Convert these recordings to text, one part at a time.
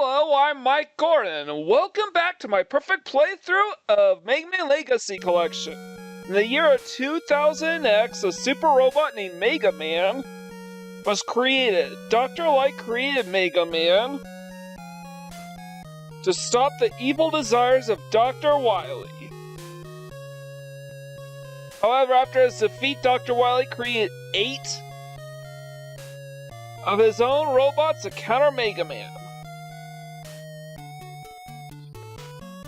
Hello, I'm Mike Gordon, and welcome back to my perfect playthrough of Mega Man Legacy Collection. In the year of 2000X, a super robot named Mega Man was created. Dr. Light created Mega Man to stop the evil desires of Dr. Wily. However, after his defeat, Dr. Wily created 8 of his own robots to counter Mega Man.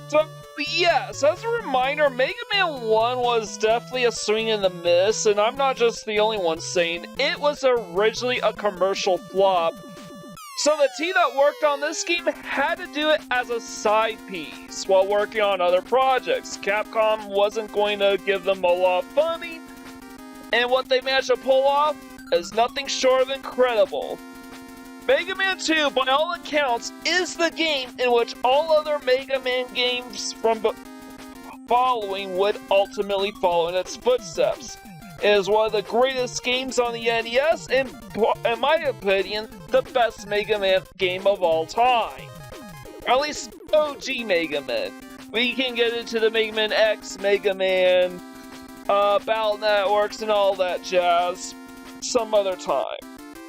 So, yes, as a reminder, Mega Man 1 was definitely a swing and a miss, and I'm not just the only one saying it was originally a commercial flop. So the team that worked on this game had to do it as a side piece while working on other projects. Capcom wasn't going to give them a lot of funding, and what they managed to pull off is nothing short of incredible. Mega Man 2, by all accounts, is the game in which all other Mega Man games from following would ultimately follow in its footsteps. It is one of the greatest games on the NES, and in my opinion, the best Mega Man game of all time. Or at least OG Mega Man. We can get into the Mega Man X, Mega Man, Battle Networks, and all that jazz some other time.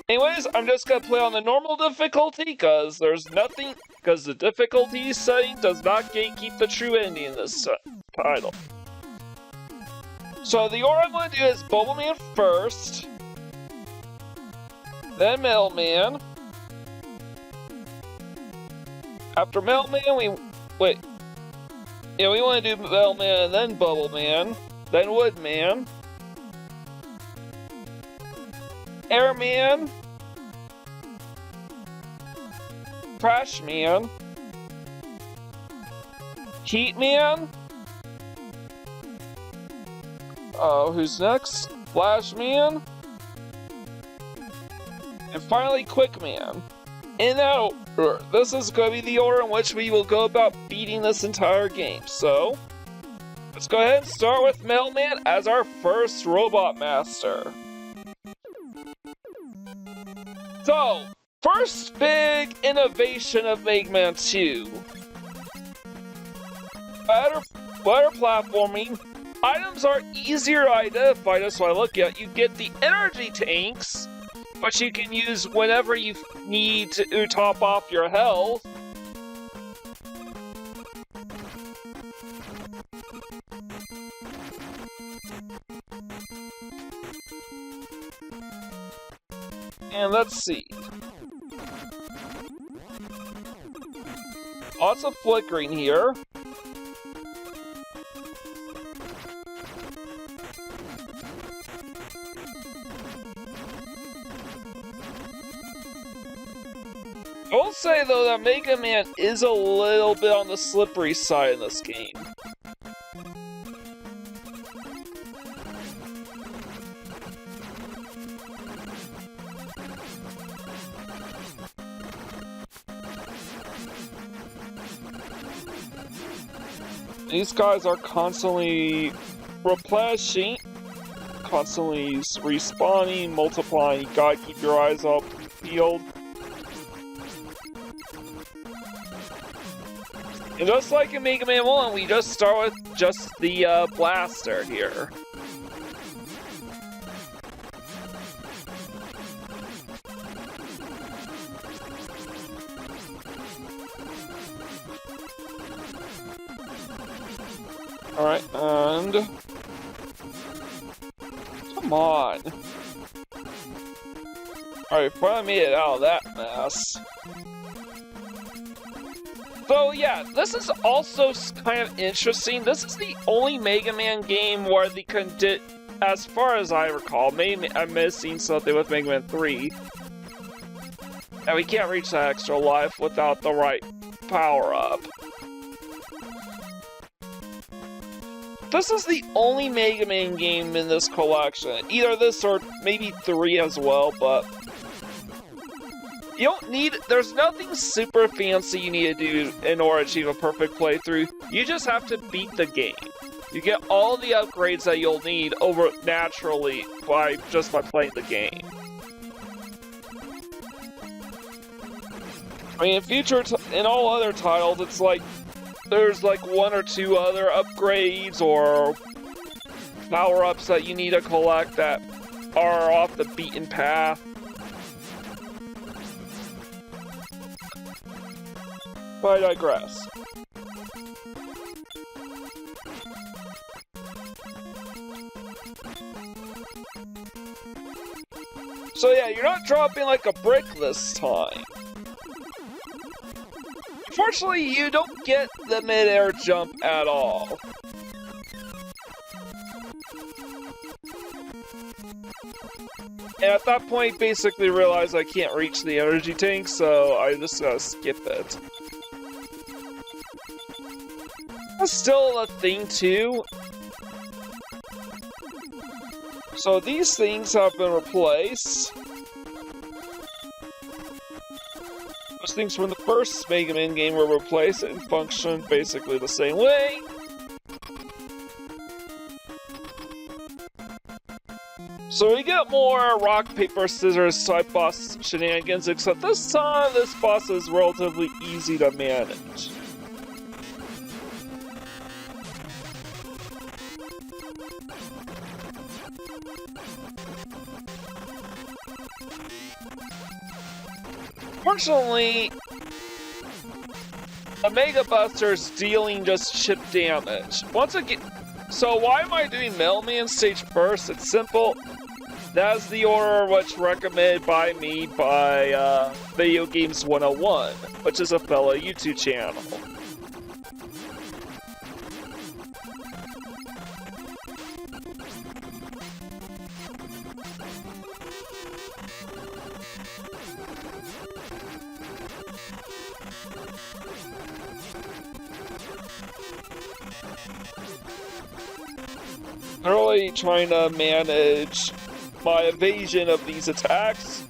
Anyways, I'm just gonna play on the normal difficulty because the difficulty setting does not gatekeep the true ending in this title. So the order I'm gonna do is Bubble Man first, then Metal Man. After Metal Man, we want to do Metal Man and then Bubble Man, then Wood Man, Air Man, Crash Man, Heat Man. Who's next? Flash Man, and finally Quick Man. In that order, this is going to be the order in which we will go about beating this entire game. So, let's go ahead and start with Metal Man as our first Robot Master. So, first big innovation of Mega Man 2. Better platforming. Items are easier to identify just when I look at. You get the energy tanks, which you can use whenever you need to top off your health. And let's see. Lots of flickering here. I will say, though, that Mega Man is a little bit on the slippery side in this game. These guys are constantly replenishing, constantly respawning, multiplying. You gotta keep your eyes up peeled. And just like in Mega Man 1, we just start with just the blaster here. Alright, and... come on! Alright, finally made it out of that mess. So yeah, this is also kind of interesting. This is the only Mega Man game where as far as I recall, maybe I'm missing something with Mega Man 3. And we can't reach that extra life without the right power-up. This is the only Mega Man game in this collection. Either this or maybe 3 as well, but... you don't need, there's nothing super fancy you need to do in order to achieve a perfect playthrough. You just have to beat the game. You get all the upgrades that you'll need over naturally by playing the game. I mean, in all other titles, it's like there's like one or two other upgrades or power-ups that you need to collect that are off the beaten path. But I digress. So yeah, you're not dropping like a brick this time. Unfortunately, you don't get the mid-air jump at all. And at that point, basically realized I can't reach the energy tank, so I just gotta skip it. That's still a thing too. So these things have been replaced. Those things from the first Mega Man game were replaced and function basically the same way. So we get more rock, paper, scissors type boss shenanigans, except this time this boss is relatively easy to manage. Fortunately, the Mega Buster's dealing just chip damage. Once again, so why am I doing Mailman stage first? It's simple. That's the order which recommended by me by Video Games 101, which is a fellow YouTube channel. I'm really trying to manage my evasion of these attacks.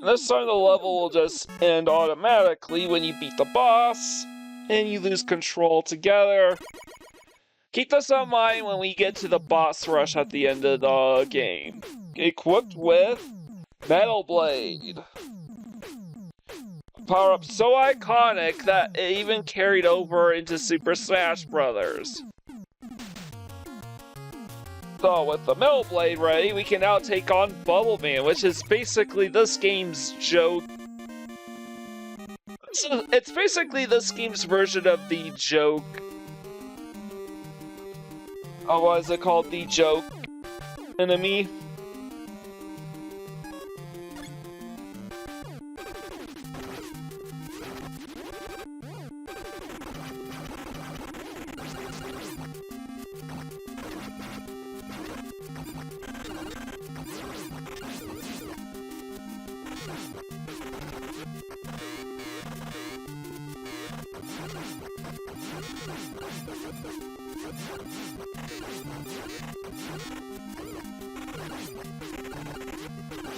This time the level will just end automatically when you beat the boss and you lose control altogether. Keep this in mind when we get to the boss rush at the end of the game. Equipped with Metal Blade. Power-up so iconic that it even carried over into Super Smash Bros. So with the Metal Blade ready, we can now take on Bubble Man, which is basically this game's joke. So it's basically this game's version of the joke. Oh, what is it called? The joke enemy?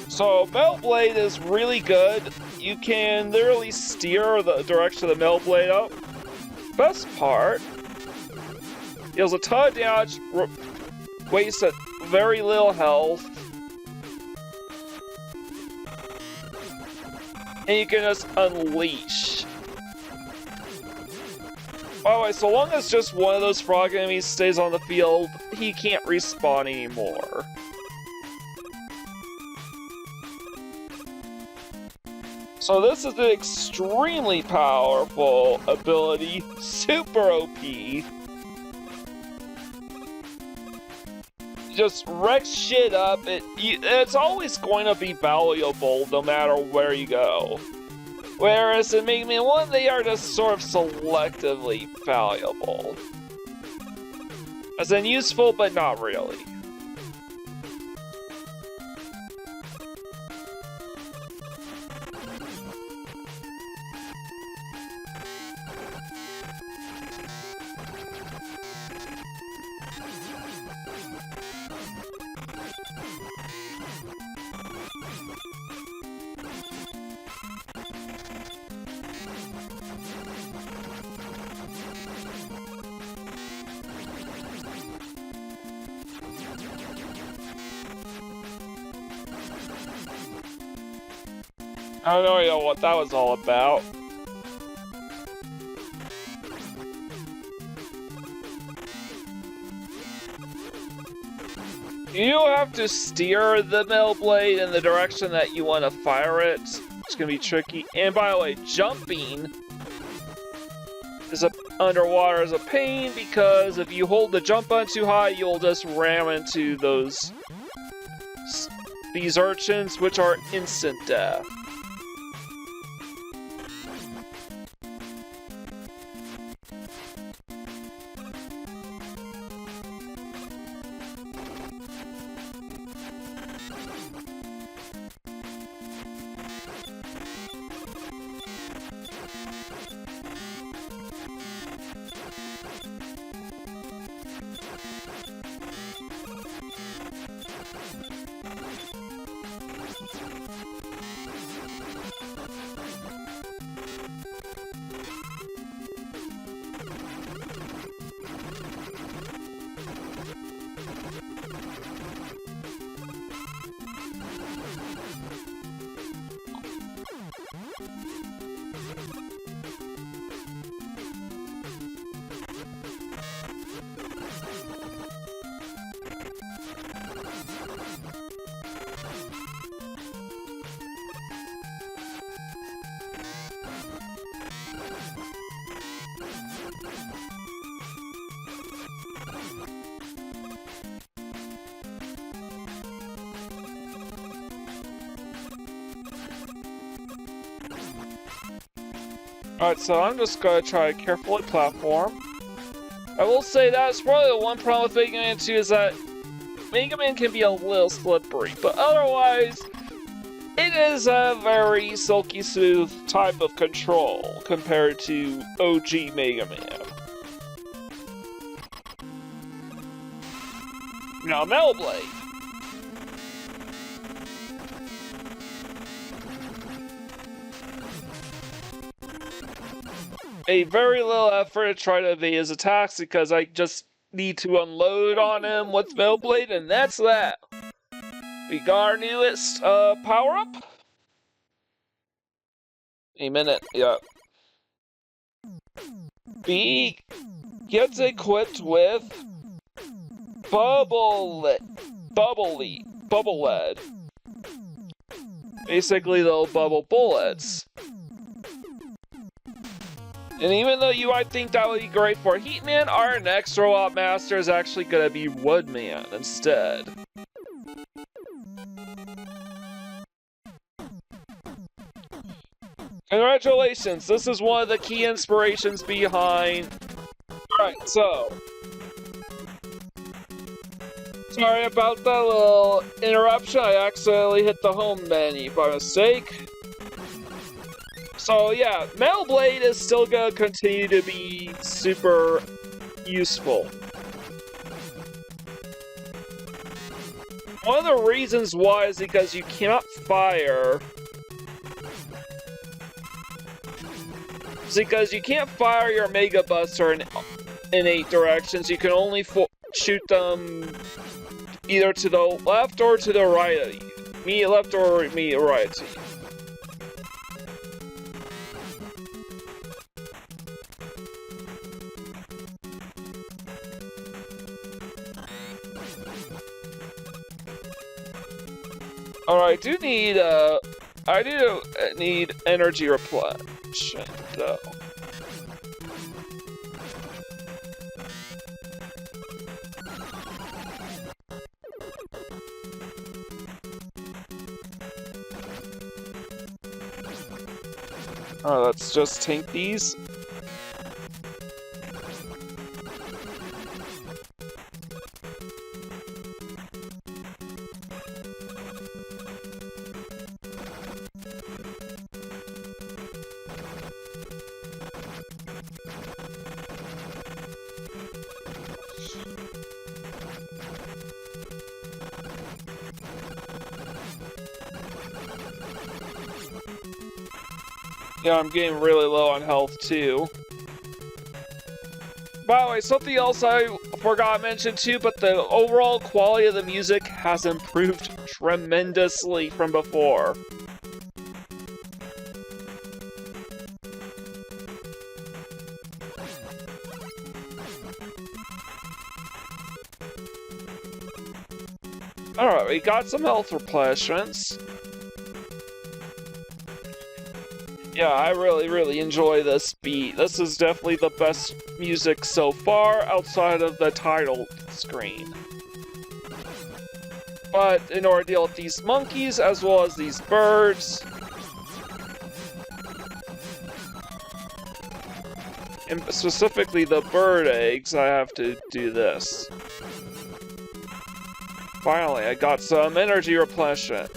So, Metal Blade is really good. You can literally steer the direction of the Metal Blade up. Best part, deals a ton of damage, wastes very little health, and you can just unleash. By the way, so long as just one of those frog enemies stays on the field, he can't respawn anymore. So this is an extremely powerful ability, super OP. Just wreck shit up, it's always going to be valuable no matter where you go. Whereas in Mega Man 1, they are just sort of selectively valuable. As in useful, but not really. I don't know what that was all about. You have to steer the metal blade in the direction that you want to fire it. It's gonna be tricky. And by the way, jumping underwater is a pain because if you hold the jump button too high, you'll just ram into these urchins, which are instant death. Alright, so I'm just gonna try to carefully platform. I will say that's probably the one problem with Mega Man 2 is that Mega Man can be a little slippery, but otherwise, it is a very silky smooth type of control compared to OG Mega Man. Now, Metal Blade. A very little effort to try to evade his attacks because I just need to unload on him with Metal Blade, and that's that. We got our newest power-up. A minute, yeah. B gets equipped with Bubble Lead. Basically, little bubble bullets. And even though you might think that would be great for Heatman, our next Robot Master is actually gonna be Woodman instead. Congratulations, this is one of the key inspirations behind... Alright, so... Sorry about that little interruption, I accidentally hit the home menu by mistake. So yeah, Metal Blade is still gonna continue to be super useful. One of the reasons why is because you cannot fire... It's because you can't fire your Mega Buster in 8 directions, you can only shoot them either to the left or to the right of you. Me left or me right to you. Alright, I do need energy replenishment, though. Alright, let's just tank these. Yeah, I'm getting really low on health, too. By the way, something else I forgot to mention, too, but the overall quality of the music has improved tremendously from before. we got some health replenishments. Yeah, I really enjoy this beat. This is definitely the best music so far outside of the title screen. But in order to deal with these monkeys as well as these birds, and specifically the bird eggs, I have to do this. Finally, I got some energy replenishment.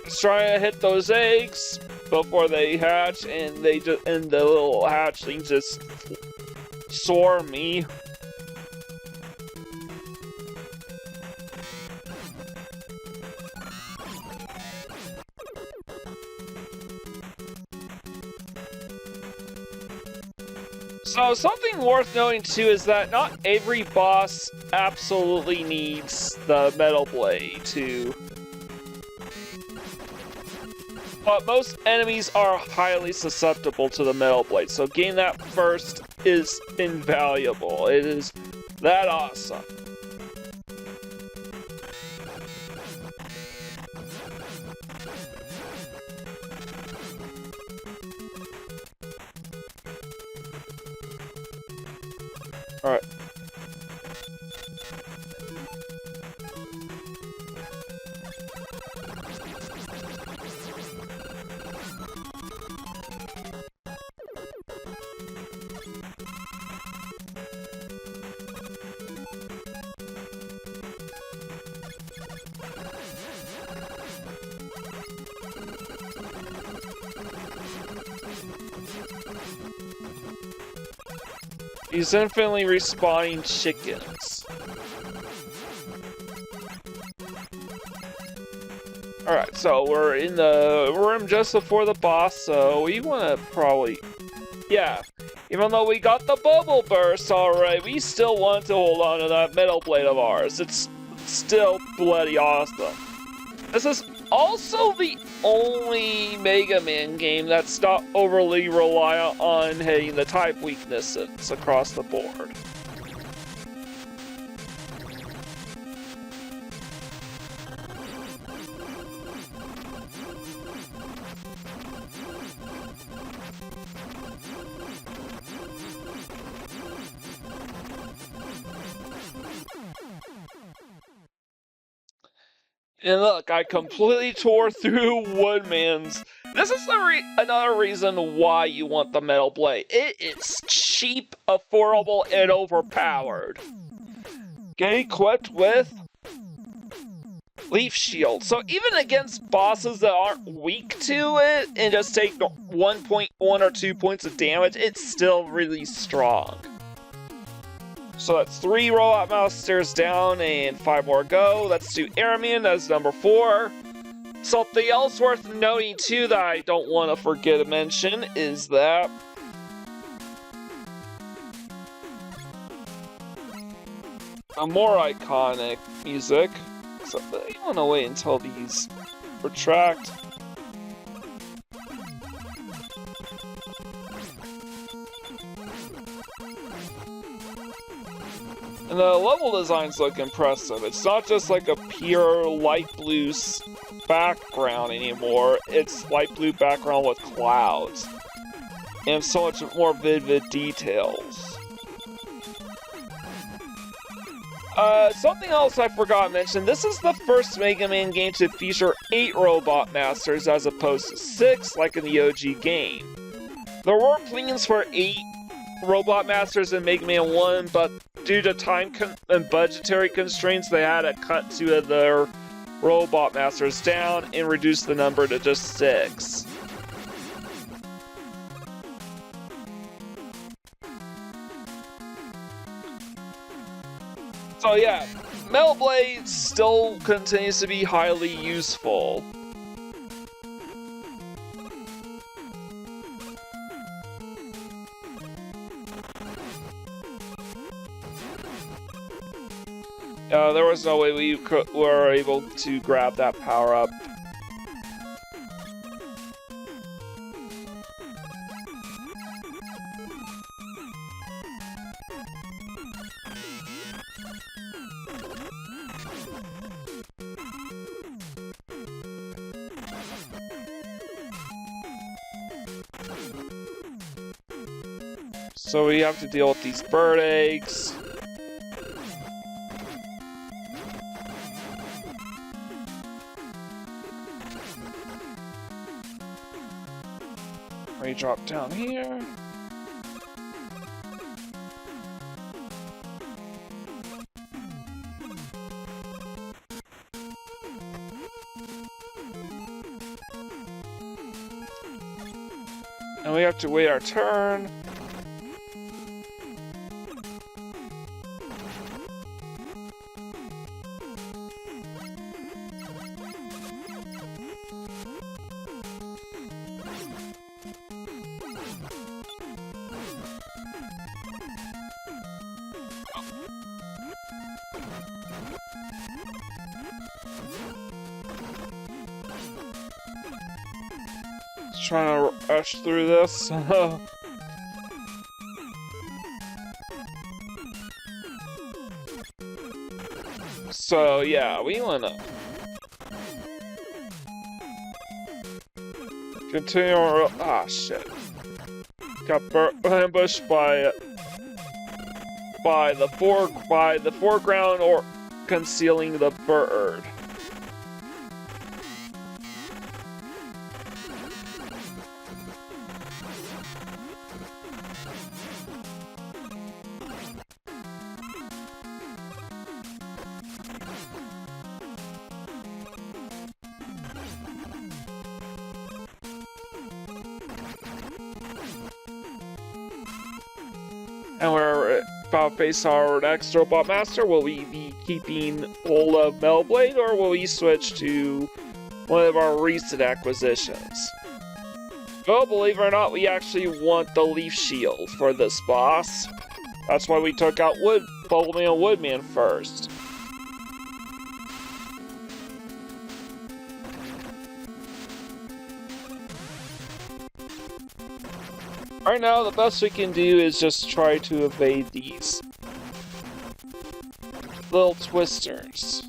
Just trying to hit those eggs before they hatch, and the little hatchlings just swarm me. So something worth noting too is that not every boss absolutely needs the Metal Blade to. But most enemies are highly susceptible to the Metal Blade, so getting that first is invaluable. It is that awesome. Alright. These infinitely respawning chickens. Alright, so we're in the room just before the boss, so we want to probably... Yeah, even though we got the bubble burst already, we still want to hold on to that Metal Blade of ours. It's still bloody awesome. This is also the only Mega Man game that's not overly reliant on hitting the type weaknesses across the board. And look, I completely tore through Woodman's. This is another reason why you want the Metal Blade. It is cheap, affordable, and overpowered. Get equipped with Leaf Shield. So even against bosses that aren't weak to it and just take 1.1 or 2 points of damage, it's still really strong. So that's 3 Robot Masters down and 5 more go. Let's do Airman as number 4. Something else worth noting too that I don't want to forget to mention is that a more iconic music. So I want to wait until these retract. And the level designs look impressive. It's not just like a pure light blue background anymore. It's light blue background with clouds. And so much more vivid details. Something else I forgot to mention. This is the first Mega Man game to feature 8 Robot Masters as opposed to 6 like in the OG game. There were plans for 8 Robot Masters in Mega Man 1, but due to time and budgetary constraints, they had to cut 2 of their Robot Masters down and reduce the number to just 6. So yeah, Metal Blade still continues to be highly useful. There was no way we were able to grab that power-up. So we have to deal with these bird eggs. We drop down here. And we have to wait our turn. Trying to rush through this. So yeah, we wanna continue our shit. Got ambushed by the foreground or concealing the bird. And we're about to face our next Robot Master. Will we be keeping hold of Melblade, or will we switch to one of our recent acquisitions? Well, believe it or not, we actually want the Leaf Shield for this boss. That's why we took out Woodman first. Right now, the best we can do is just try to evade these little twisters.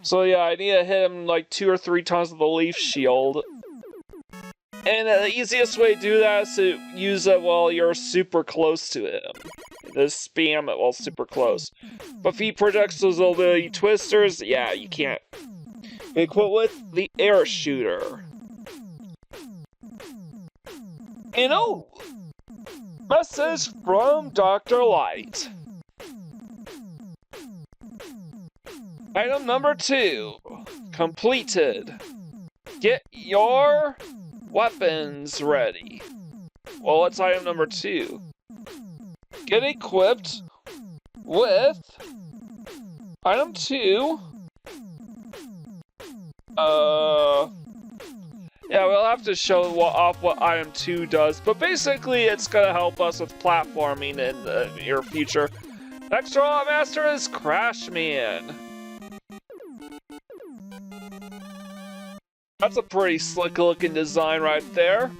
So yeah, I need to hit him like 2 or 3 times with the Leaf Shield. And the easiest way to do that is to use it while you're super close to him. Just spam it while super close. But if he projects those little twisters, yeah, you can't. Equip with the air shooter. And oh! Message from Dr. Light. Item number 2. Completed. Get your weapons ready. Well, what's item number 2? Get equipped with item 2. Yeah, we'll have to show off what item 2 does, but basically it's gonna help us with platforming in the near future. Next Robot Master is Crashman. That's a pretty slick looking design right there.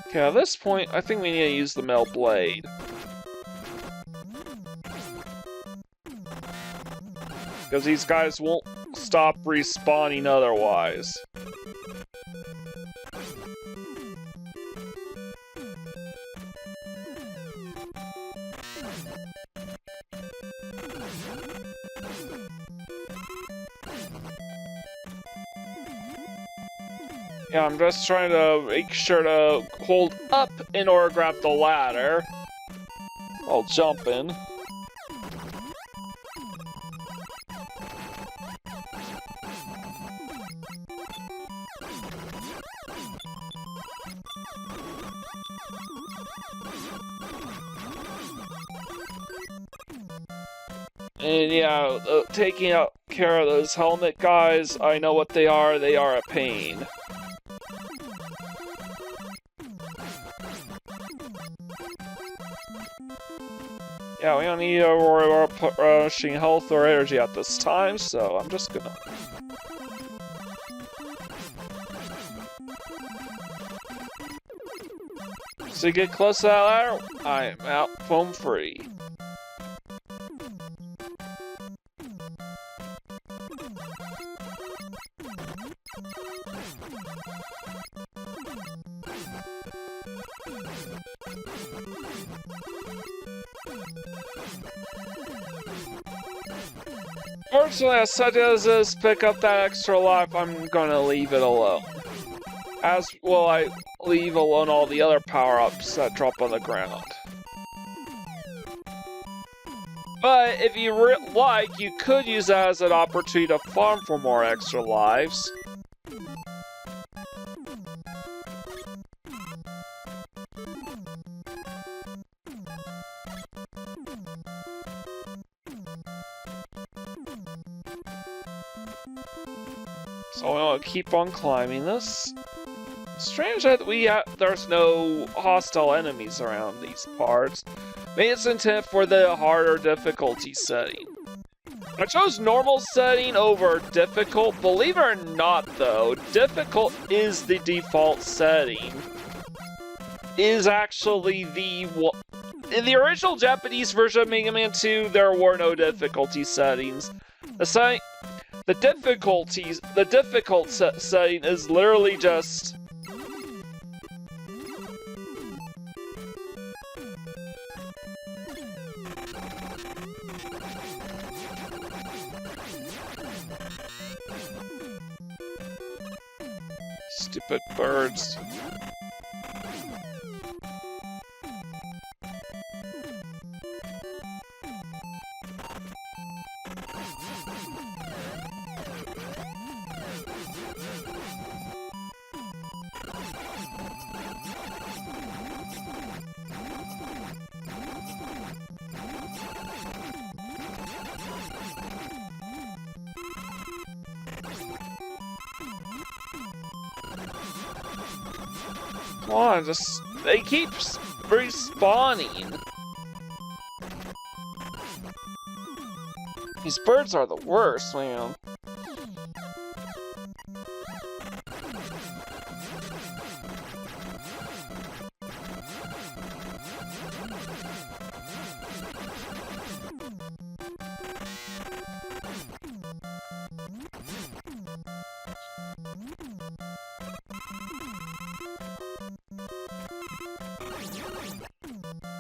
Okay, at this point, I think we need to use the Metal Blade. Because these guys won't stop respawning otherwise. Yeah, I'm just trying to make sure to hold up in order to grab the ladder while jumping. And yeah, taking out care of those helmet guys, I know what they are a pain. Yeah, we don't need to worry about rushing health or energy at this time, so I'm just gonna... So you get close to that ladder, I am out foam free. Fortunately, as such as this, pick up that extra life, I'm gonna leave it alone. As will I leave alone all the other power-ups that drop on the ground. But if you like, you could use that as an opportunity to farm for more extra lives. So I'm gonna keep on climbing this. Strange that there's no hostile enemies around these parts. Maybe it's intent for the harder difficulty setting. I chose normal setting over difficult. Believe it or not though, difficult is the default setting. Is actually in the original Japanese version of Mega Man 2, there were no difficulty settings. The difficult setting is literally just... Stupid birds. Come on, they keep respawning. These birds are the worst, man.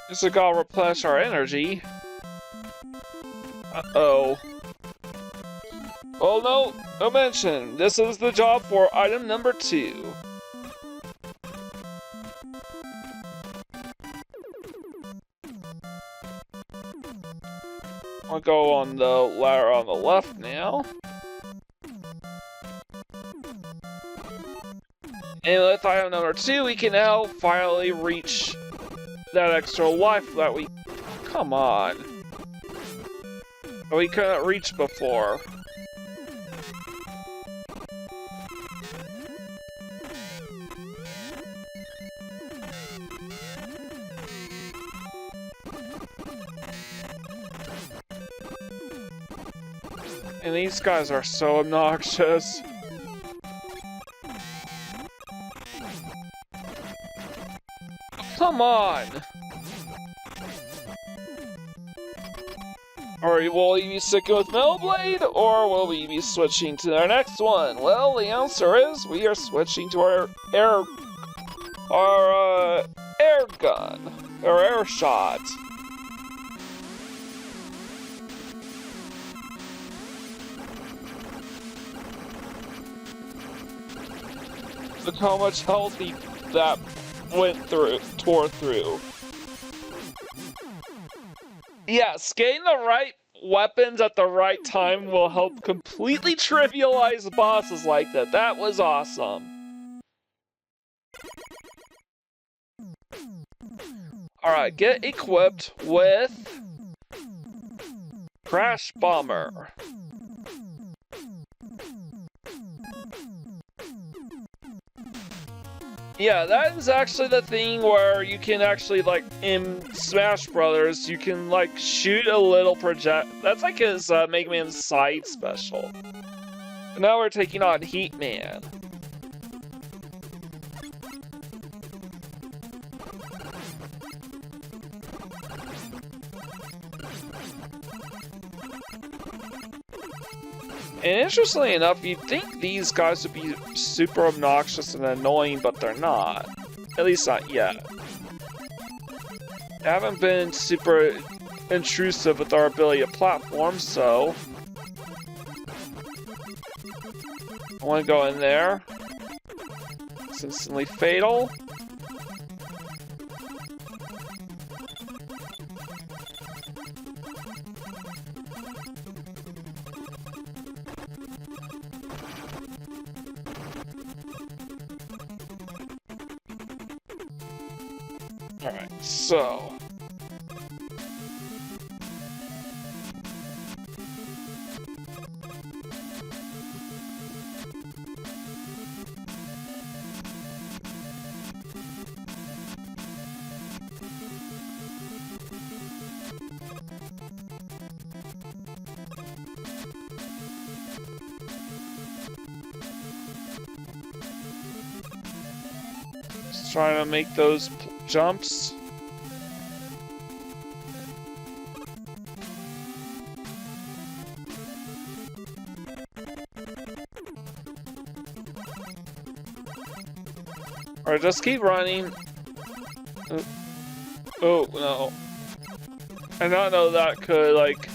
Just gotta replenish our energy. Uh-oh. Oh no, no mention. This is the job for item number 2. I'll go on the ladder on the left now. And with item number 2, we can now finally reach that extra life that we... Come on. That we couldn't reach before. And these guys are so obnoxious. Come on! Will we be sticking with Metal Blade, or will we be switching to our next one? Well, the answer is we are switching to our air gun, or air shot. Look how much health that tore through. Yes, getting the right weapons at the right time will help completely trivialize bosses like that. That was awesome. Alright, get equipped with Crash Bomber. Yeah, that is actually the thing where you can actually, like, in Smash Brothers, you can, like, shoot a little project. That's like his Mega Man side special. But now we're taking on Heat Man. And interestingly enough, you'd think these guys would be super obnoxious and annoying, but they're not. At least not yet. They haven't been super intrusive with our ability to platform, so... I want to go in there. It's instantly fatal. Alright, so... Just trying to make those jumps. Or just keep running. Oh no. I did not know that could, like,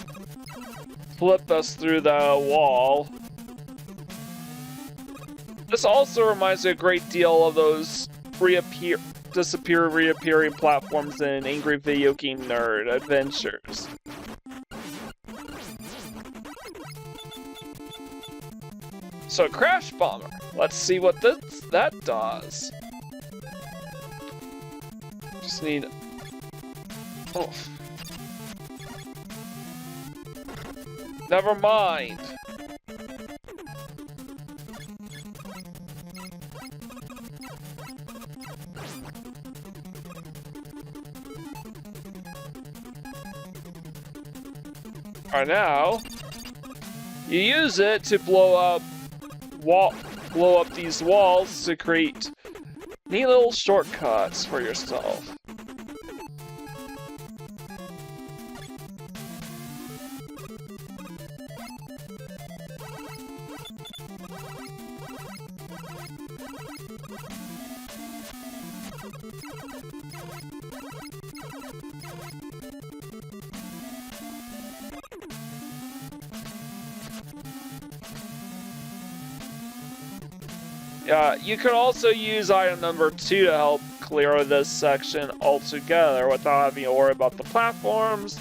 flip us through the wall. This also reminds me a great deal of those reappearing platforms in Angry Video Game Nerd Adventures. So Crash Bomber. Let's see what that does. Just need... Oh. Never mind. Alright, now you use it to blow up these walls to create neat little shortcuts for yourself. Yeah, you can also use item number 2 to help clear this section altogether without having to worry about the platforms.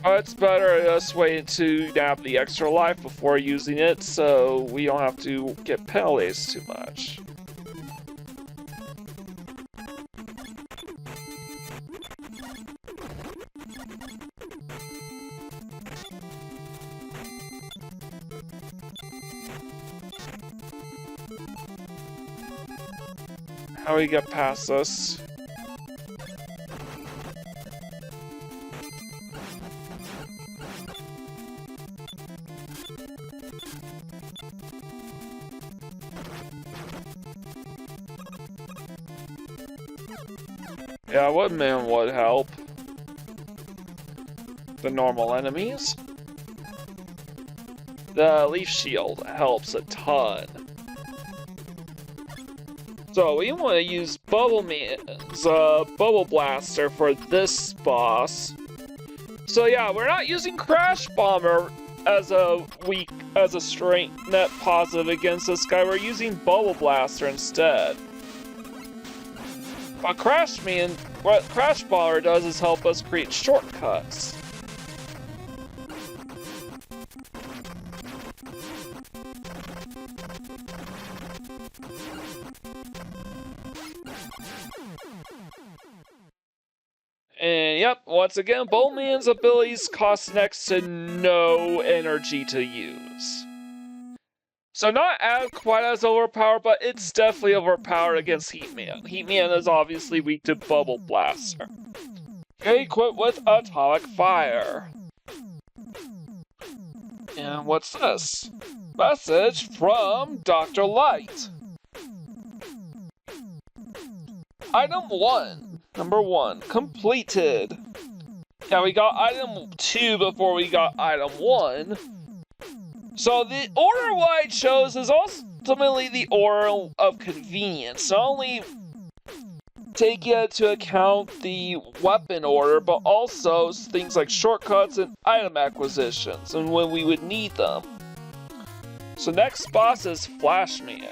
It's better just wait to have the extra life before using it, so we don't have to get penalties too much. How do we get past this? Yeah, Woodman would help. The normal enemies. The Leaf Shield helps a ton. So we want to use Bubble Man's Bubble Blaster for this boss. So yeah, we're not using Crash Bomber as a strength net positive against this guy. We're using Bubble Blaster instead. But what Crash Bomber does is help us create shortcuts. And yep, once again, Bowman's abilities cost next to no energy to use. So not quite as overpowered, but it's definitely overpowered against Heatman. Heatman is obviously weak to Bubble Blaster. Okay, equipped with Atomic Fire. And what's this? Message from Dr. Light. Item 1. Number 1, completed. Yeah, we got item 2 before we got item 1. So the order what I chose is ultimately the order of convenience. Not only taking into account the weapon order, but also things like shortcuts and item acquisitions, and when we would need them. So next boss is Flashman.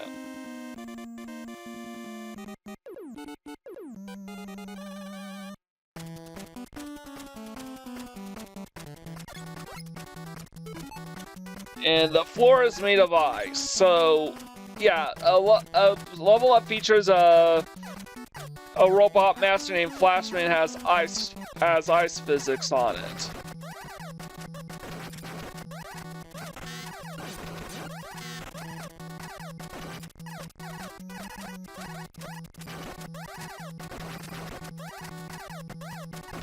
And the floor is made of ice, so yeah, a level up features a robot master named Flashman has ice physics on it.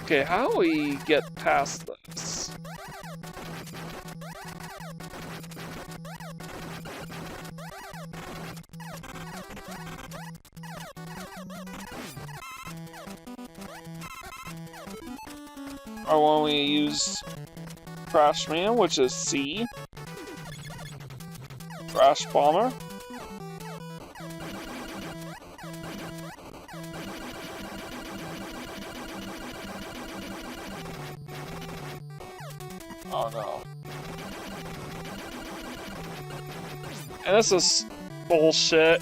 Okay, how do we get past this? Or when we use Crash Man, which is C. Crash Bomber. Oh no. And this is bullshit.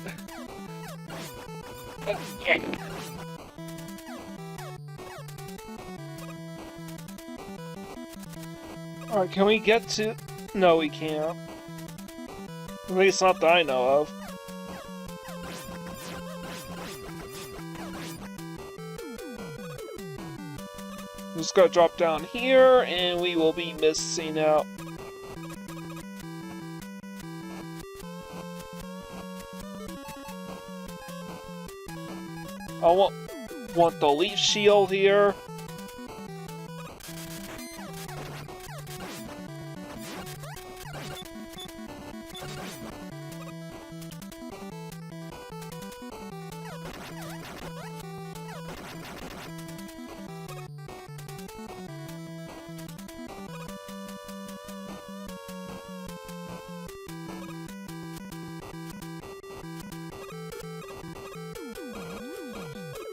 Alright, can we get to... No, we can't. At least not that I know of. I'm just gonna drop down here, and we will be missing out. I want the Leaf Shield here.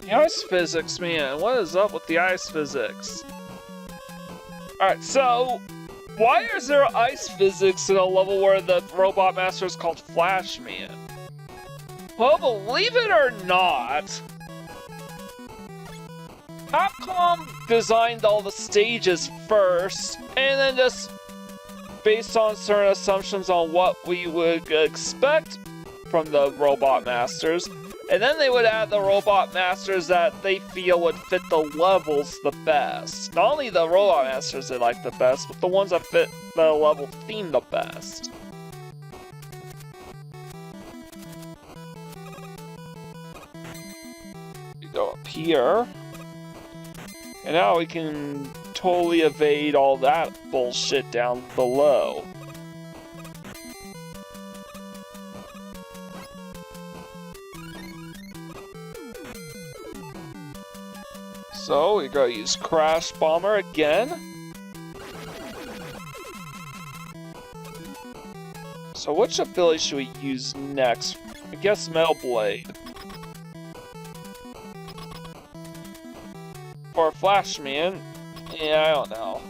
The ice physics, man. What is up with the ice physics? Alright, so... why is there ice physics in a level where the Robot Master is called Flashman? Well, believe it or not... Capcom designed all the stages first, and then just... based on certain assumptions on what we would expect from the Robot Masters, and then they would add the Robot Masters that they feel would fit the levels the best. Not only the Robot Masters they like the best, but the ones that fit the level theme the best. We go up here. And now we can totally evade all that bullshit down below. So we gotta use Crash Bomber again. So which ability should we use next? I guess Metal Blade. Or Flashman. Yeah, I don't know.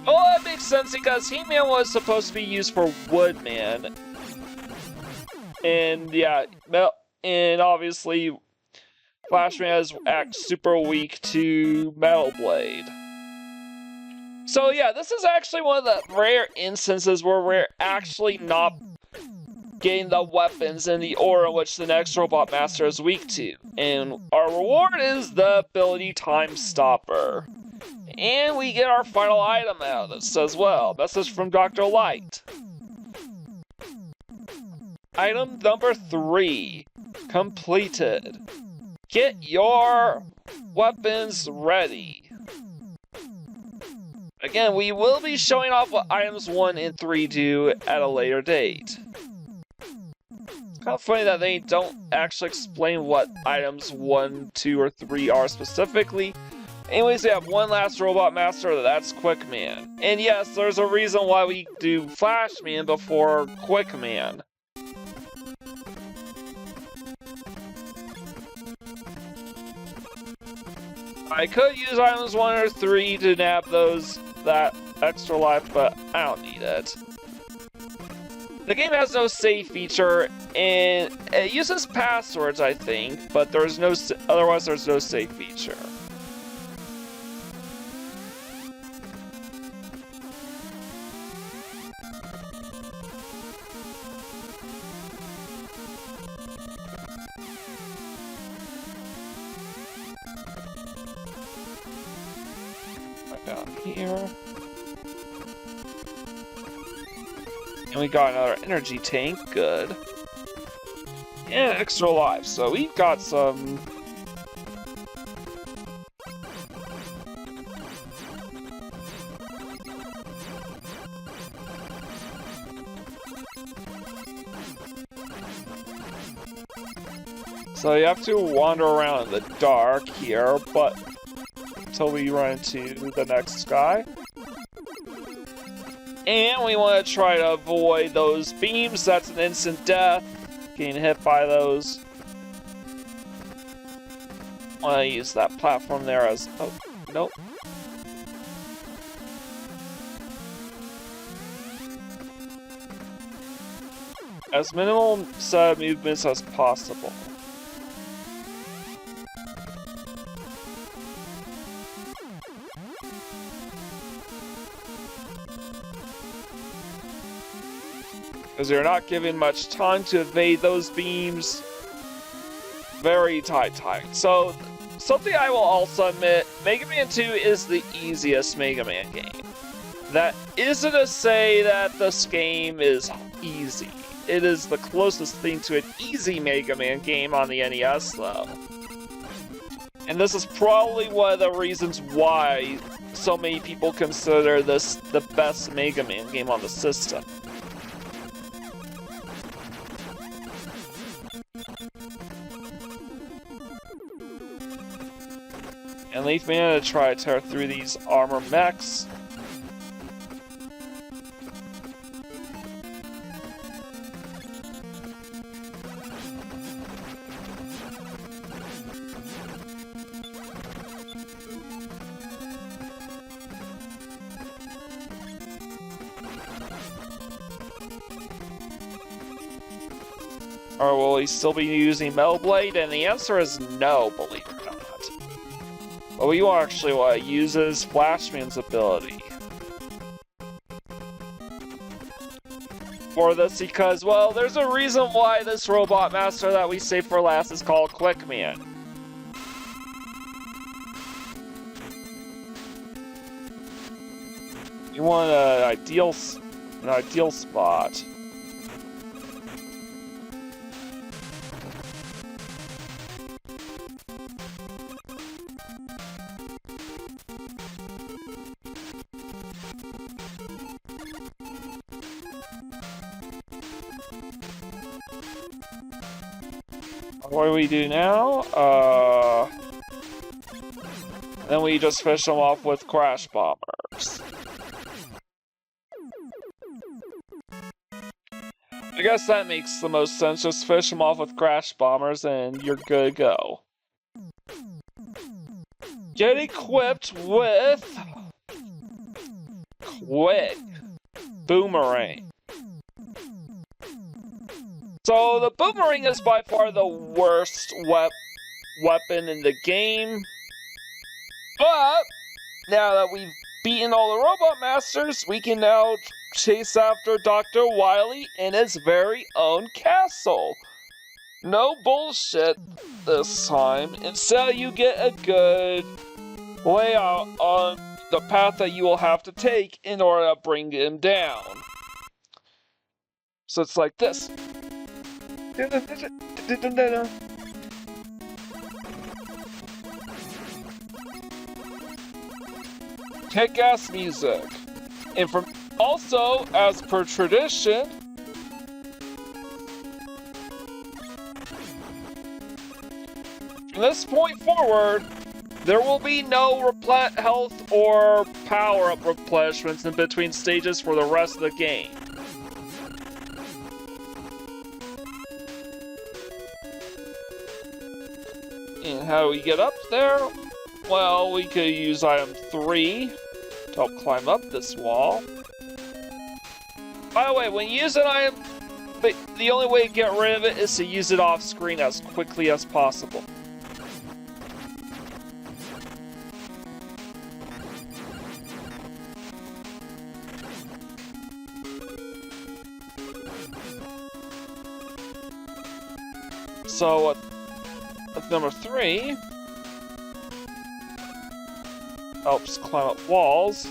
Oh, that makes sense because He-Man was supposed to be used for Woodman. And yeah, and obviously Flashman acts super weak to Metal Blade. So yeah, this is actually one of the rare instances where we're actually not getting the weapons in the order in which the next Robot Master is weak to. And our reward is the ability Time Stopper. And we get our final item out of this as well. Message from Dr. Light. Item number 3. Completed. Get your weapons ready. Again, we will be showing off what items 1 and 3 do at a later date. It's kind of funny that they don't actually explain what items 1, 2, or 3 are specifically. Anyways, we have one last Robot Master, that's Quickman. And yes, there's a reason why we do Flashman before Quickman. I could use items 1 or 3 to nab that extra life, but I don't need it. The game has no save feature, and it uses passwords, I think, but otherwise there's no save feature. Down here. And we got another energy tank, good. And extra life, so we've got some... So you have to wander around in the dark here, but until we run into the next guy. And we want to try to avoid those beams. That's an instant death. Getting hit by those. I want to use that platform there as... Oh, nope. As minimal set of movements as possible. Because you're not given much time to evade those beams. Very tight. So, something I will also admit, Mega Man 2 is the easiest Mega Man game. That isn't to say that this game is easy. It is the closest thing to an easy Mega Man game on the NES, though. And this is probably one of the reasons why so many people consider this the best Mega Man game on the system. And leave me to try to tear through these armor mechs. Or will he still be using Metal Blade? And the answer is no, believe it or not. But we actually want to use his Flashman's ability. For this because, well, there's a reason why this Robot Master that we saved for last is called Quickman. You want an ideal spot. What do we do now? Then we just finish them off with Crash Bombers. I guess that makes the most sense. Just fish them off with crash bombers and you're good to go. Get equipped with Quick Boomerang. So the boomerang is by far the worst weapon in the game. But now that we've beaten all the robot masters, we can now chase after Dr. Wily in his very own castle. No bullshit this time. Instead, you get a good layout on the path that you will have to take in order to bring him down. So it's like this. Kick-ass music. And from also, as per tradition, from this point forward, there will be no health or power-up replenishments in between stages for the rest of the game. And how do we get up there? Well, we could use item 3 to help climb up this wall. By the way, when you use an item, the only way to get rid of it is to use it off screen as quickly as possible. So, with number 3, helps climb up walls.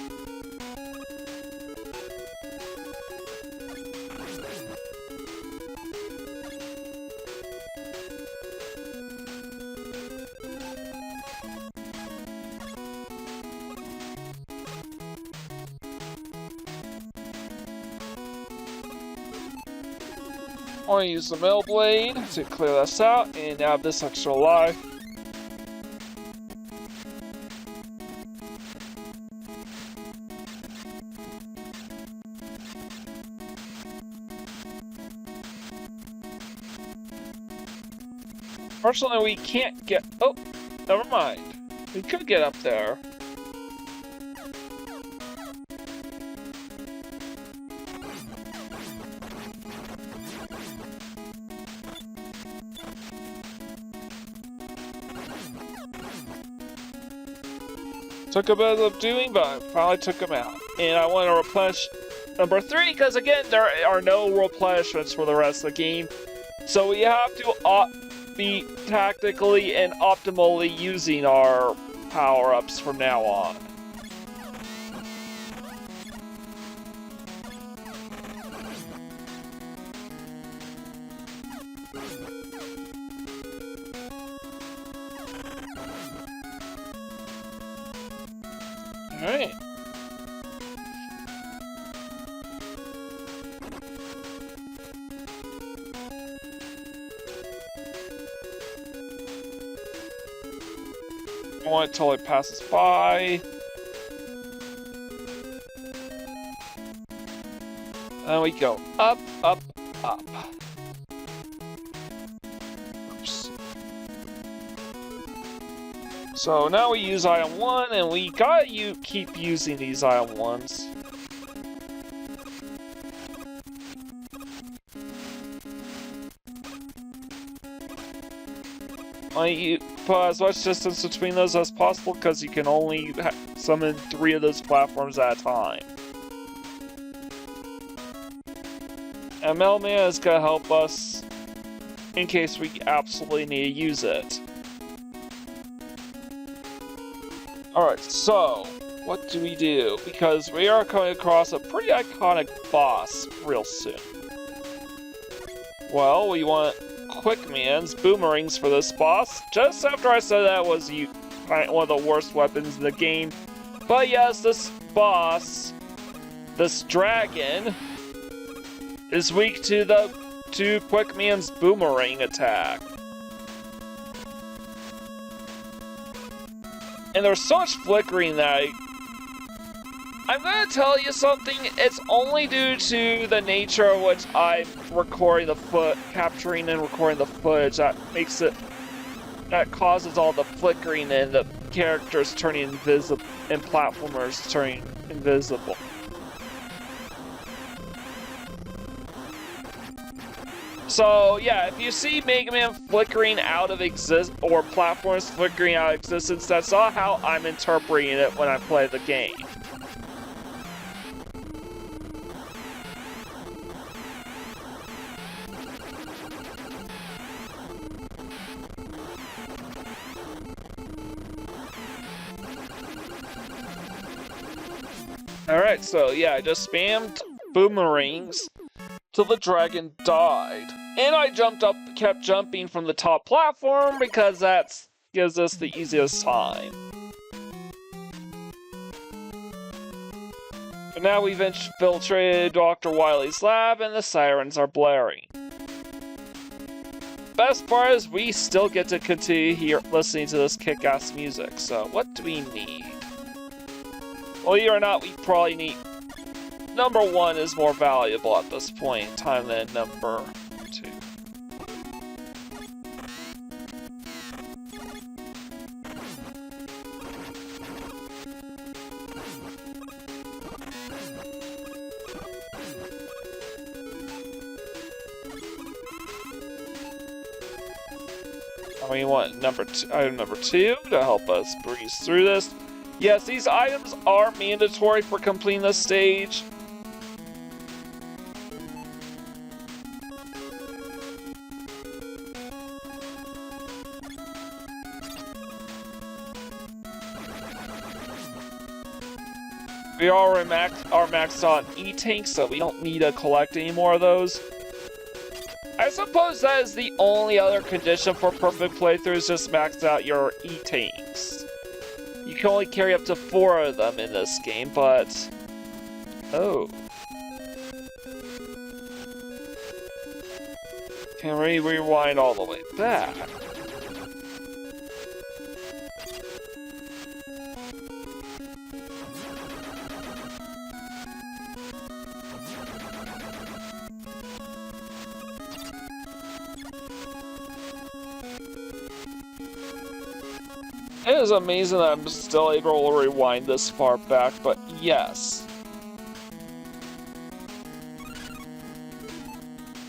I want to use the middle blade to clear this out and add this extra life. Fortunately, we can't get... Oh, never mind. We could get up there. Took a bit of doing, but I finally took him out. And I want to replenish number 3, because again, there are no replenishments for the rest of the game. So we have to be tactically and optimally using our power-ups from now on. Alright. I want it till it passes by. And we go up, up, up. Oops. So now we use item 1, and we gotta keep using these item 1s. You put as much distance between those as possible, because you can only summon 3 of those platforms at a time. And Mailman is gonna help us in case we absolutely need to use it. Alright, so what do we do? Because we are coming across a pretty iconic boss real soon. Well, we want Quickman's boomerangs for this boss. Just after I said that was one of the worst weapons in the game. But yes, this boss, this dragon, is weak to Quickman's boomerang attack. And there's so much flickering that I'm gonna tell you something, it's only due to the nature of which I'm capturing and recording the footage that causes all the flickering and the characters turning invisible and platformers turning invisible. So yeah, if you see Mega Man flickering out of or platforms flickering out of existence, that's not how I'm interpreting it when I play the game. Alright, so yeah, I just spammed boomerangs till the dragon died. And I kept jumping from the top platform because that gives us the easiest time. But now we've infiltrated Dr. Wily's lab and the sirens are blaring. Best part is we still get to continue listening to this kick-ass music, so what do we need? Believe it or not, we probably need... Number 1 is more valuable at this point in time than number 2. We want item number 2 to help us breeze through this. Yes, these items are mandatory for completing this stage. We are maxed on E-tanks, so we don't need to collect any more of those. I suppose that is the only other condition for perfect playthroughs, just max out your E-tanks. You can only carry up to 4 of them in this game, but... Oh. Can we rewind all the way back? It is amazing that I'm still able to rewind this far back, but yes.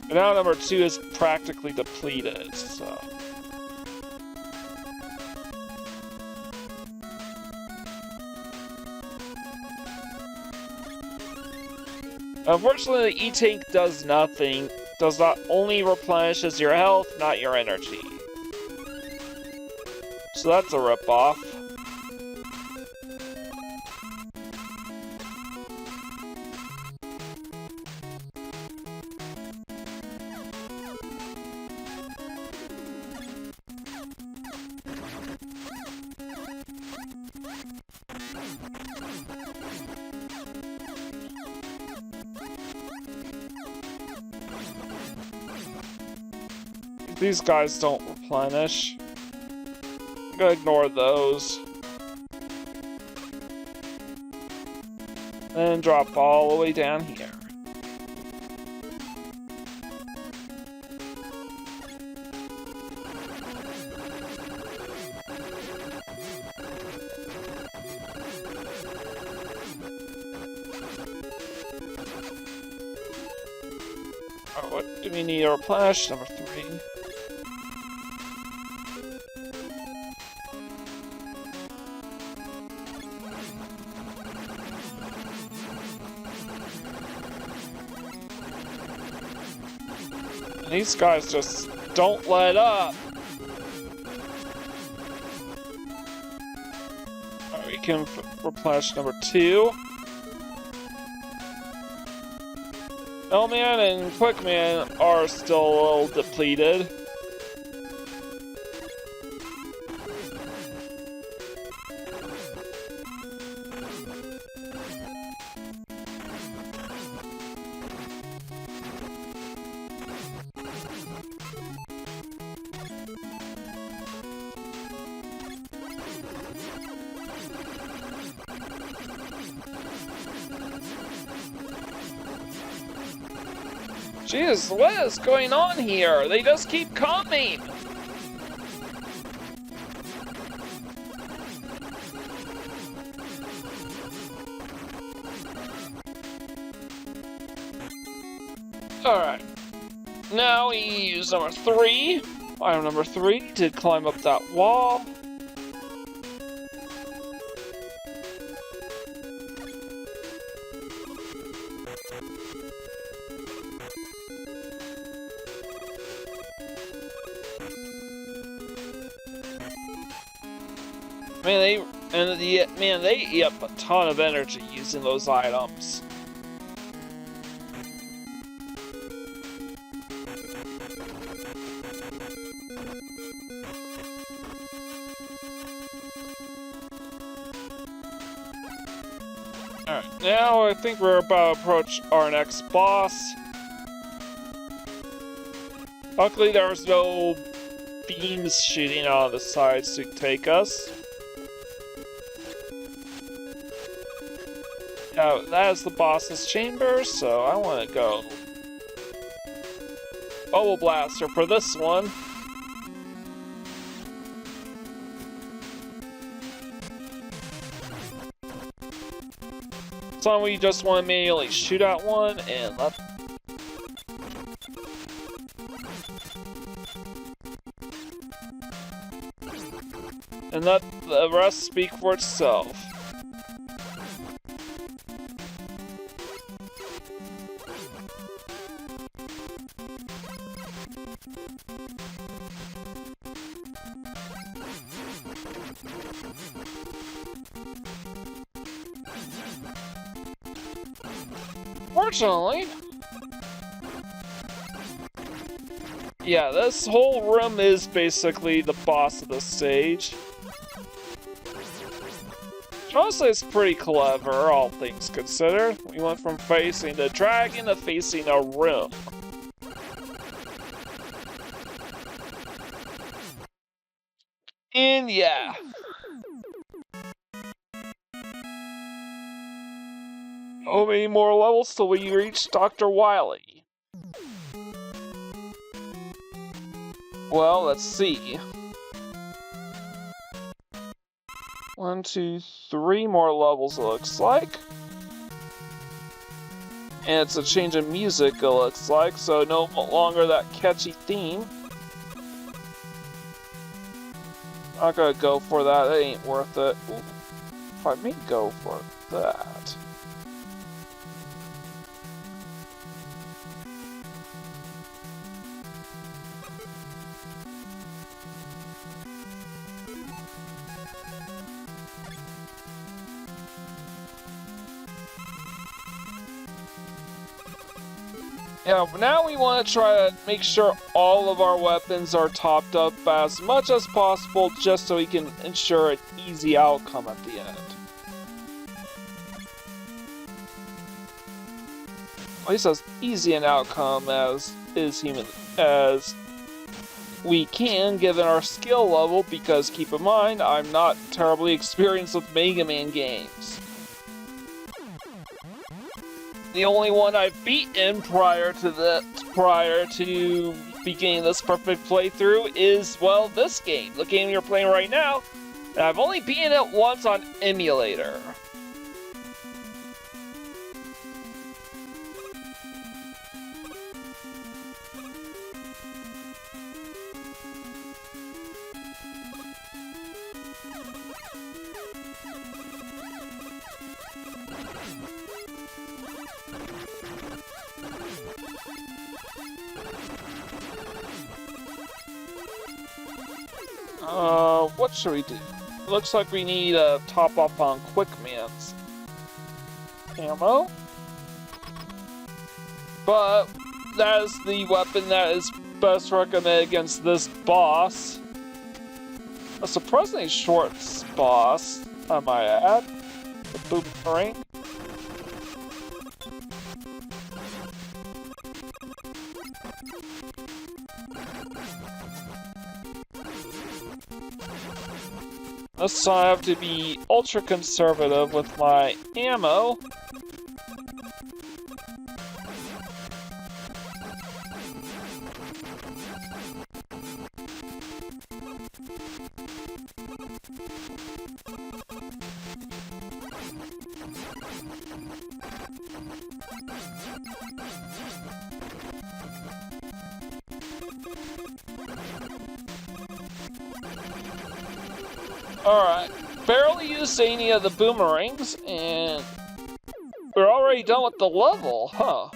And now number 2 is practically depleted, so... Unfortunately, the E-Tank does nothing. Does not only replenishes your health, not your energy. So that's a ripoff. These guys don't replenish. I'm gonna ignore those. And drop all the way down here. Oh, what do we need to replenish? Number 3. These guys just don't let up. Right, we can replenish number 2. L-Man and Quickman are still a little depleted. Jeez, what is going on here? They just keep coming! Alright. Now we use number 3. Item number 3 to climb up that wall. Man, they eat up a ton of energy using those items. Alright, now I think we're about to approach our next boss. Luckily there's no beams shooting out of the sides to take us. Yeah, that is the boss's chamber, so I want to go Bubble Blaster for this one. Some we just want to manually shoot at one and let. And let the rest speak for itself. Fortunately, yeah, this whole room is basically the boss of the stage. Honestly, it's pretty clever, all things considered. We went from facing the dragon to facing a room. And yeah. How many more levels till we reach Dr. Wily? Well, let's see. 1, 2, 3 more levels it looks like. And it's a change in music it looks like, so no longer that catchy theme. Not gonna go for that, it ain't worth it. Ooh, if I may go for that. Yeah, now we want to try to make sure all of our weapons are topped up as much as possible just so we can ensure an easy outcome at the end. At least as easy an outcome as we can given our skill level, because keep in mind, I'm not terribly experienced with Mega Man games. The only one I've beaten prior to beginning this perfect playthrough is, well, this game. The game you're playing right now. And I've only beaten it once on emulator. What should we do? Looks like we need a top off on Quick Man's ammo. But that is the weapon that is best recommended against this boss. A surprisingly short boss, I might add. The boomerang. This time I have to be ultra conservative with my ammo. Alright, barely used any of the boomerangs, and we're already done with the level, huh?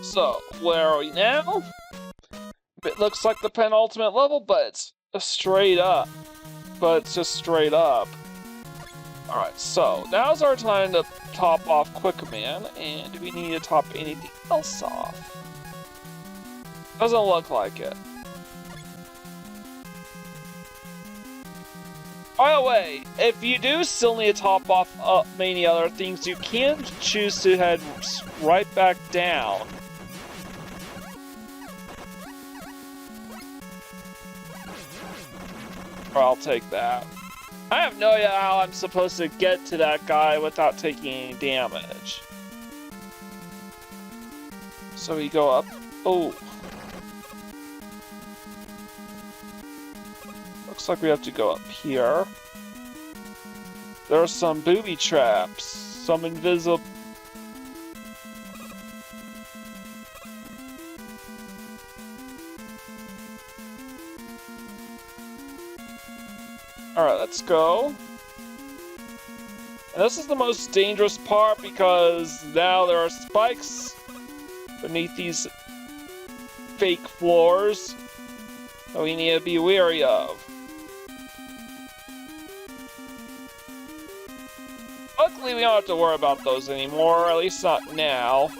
So, where are we now? It looks like the penultimate level, but it's straight up. But it's just straight up. Alright, so now's our time to top off Quick Command, and do we need to top anything else off? Doesn't look like it. By the way, if you do still need to top off many other things, you can choose to head right back down. Or I'll take that. I have no idea how I'm supposed to get to that guy without taking any damage. So we go up. Oh. Looks like we have to go up here. There are some booby traps. Some invisible... Alright, let's go. And this is the most dangerous part because now there are spikes beneath these fake floors that we need to be wary of. Luckily, we don't have to worry about those anymore, at least not now.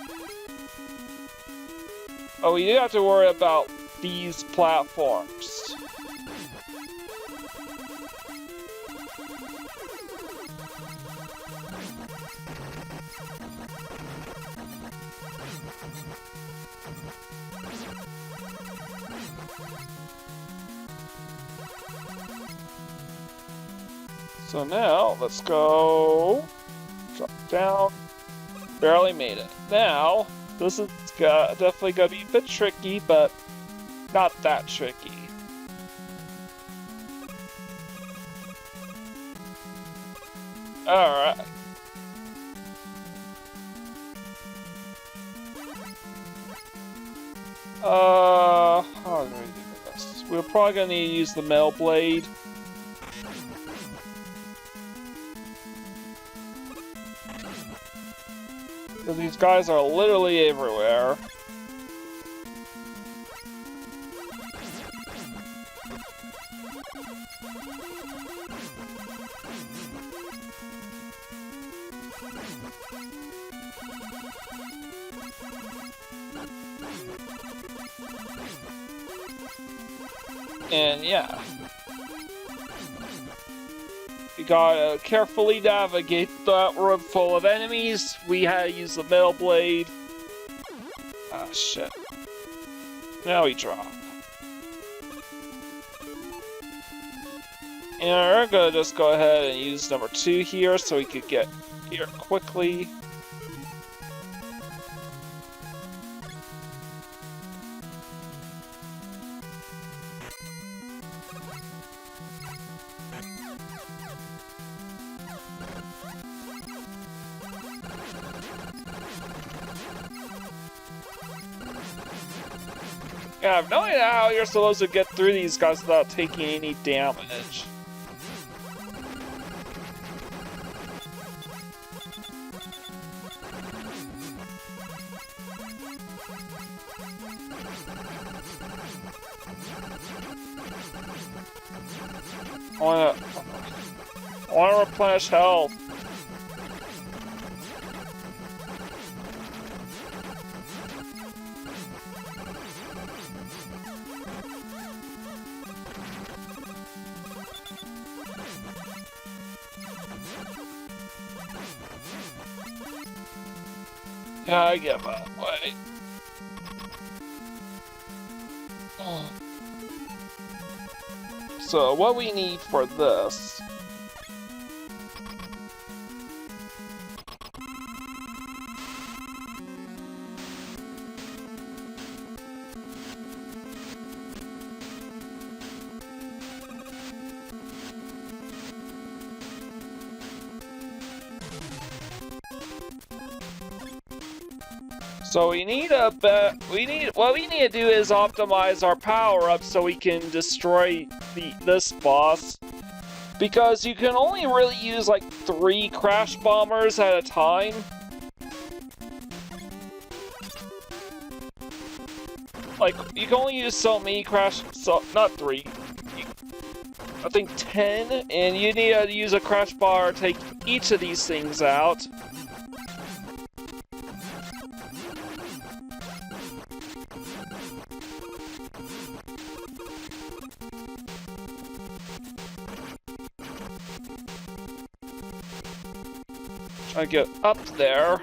But we do have to worry about these platforms. So now, let's go, drop down, barely made it. Now, this is definitely gonna be a bit tricky, but not that tricky. Alright. How do we do this? We're probably gonna need to use the metal blade. Because these guys are literally everywhere. And yeah. We gotta carefully navigate that room full of enemies. We had to use the metal blade. Ah, shit. Now we drop. And we're gonna just go ahead and use number 2 here so we could get here quickly. Yeah, I have no idea how you're supposed to get through these guys without taking any damage. I wanna replenish health. Yeah, I give up. Wait. So, what we need for this... So we need what we need to do is optimize our power-up so we can destroy this boss. Because you can only really use like 3 crash bombers at a time. Like, you can only use so many not 3. I think 10, and you need to use a crash bar to take each of these things out. Try to get up there.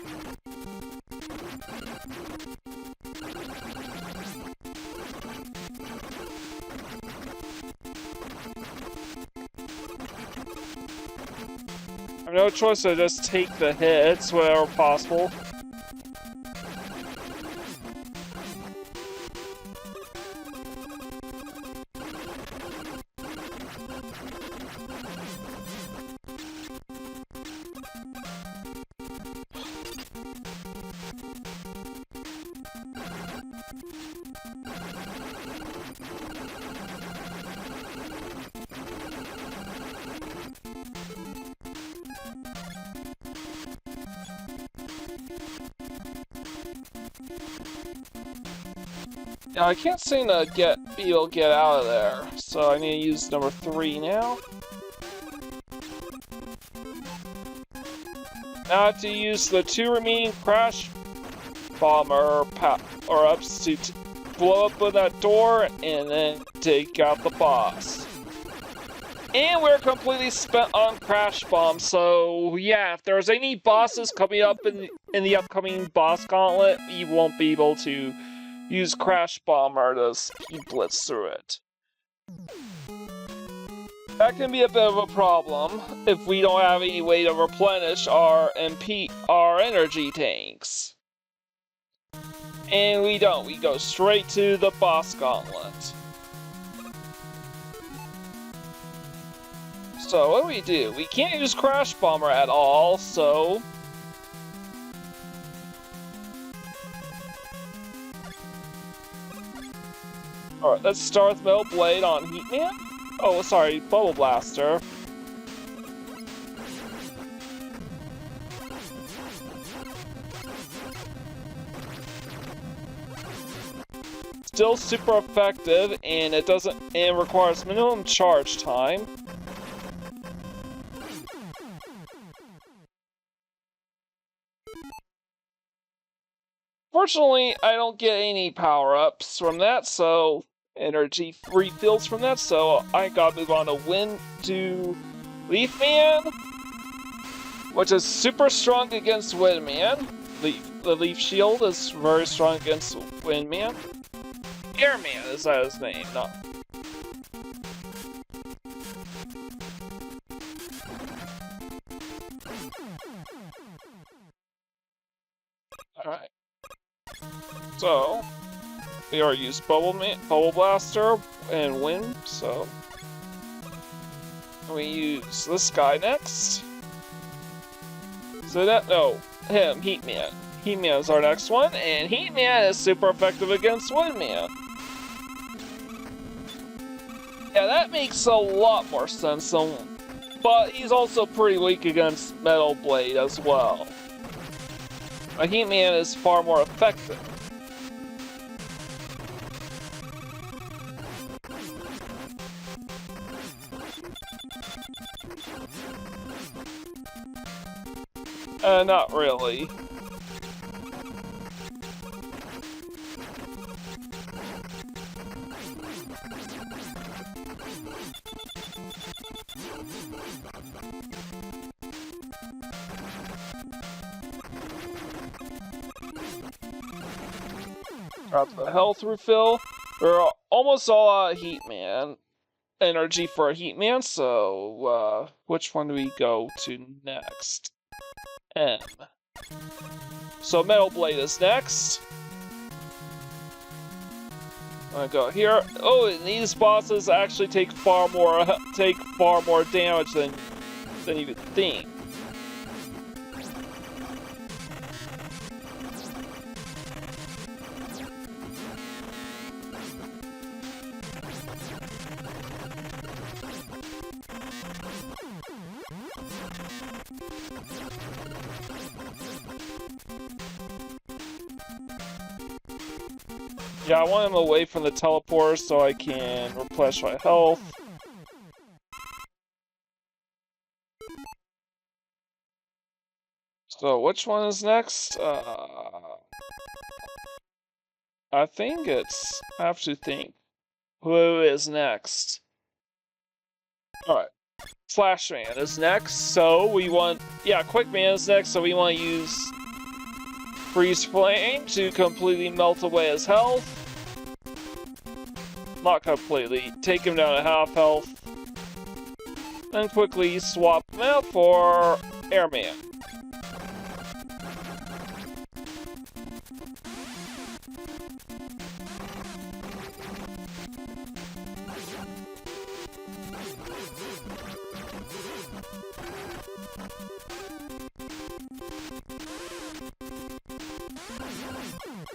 I have no choice to just take the hits wherever possible. Yeah, I can't seem to be able to get out of there, so I need to use number 3 now. Now I have to use the 2 remaining crash bomber power-ups to blow up with that door and then take out the boss. And we're completely spent on crash bombs, so yeah, if there's any bosses coming up in the upcoming boss gauntlet, you won't be able to use Crash Bomber to speed blitz through it. That can be a bit of a problem if we don't have any way to replenish our energy tanks. And we don't, we go straight to the boss gauntlet. So what do? We can't use Crash Bomber at all, so alright, let's start with Metal Blade on Heatman. Oh, sorry, Bubble Blaster. Still super effective, and it requires minimum charge time. Fortunately, I don't get any power-ups from that, so energy refills from that, so I gotta move on to Leaf Man, which is super strong against Windman. The Leaf Shield is very strong against Windman. Airman is that his name, not. Alright. So, we already used Bubble Blaster and Wind, so we use this guy next. So him, Heatman. Heatman is our next one, and Heatman is super effective against Windman. Yeah, that makes a lot more sense, but he's also pretty weak against Metal Blade as well. Heatman is far more effective. Not really. Drop the health refill. We're almost all out of Heatman energy for a Heatman, so which one do we go to next? M. So Metal Blade is next. I'm gonna go here. Oh, and these bosses actually take far more damage than you would think. Yeah, I want him away from the teleporter so I can replenish my health. So, which one is next? I think it's... I have to think. Who is next? Alright. Flashman is next, so we want... Yeah, Quickman is next, so we want to use... Freeze Flame to completely melt away his health. Not completely. Take him down to half health. Then quickly swap him out for Airman.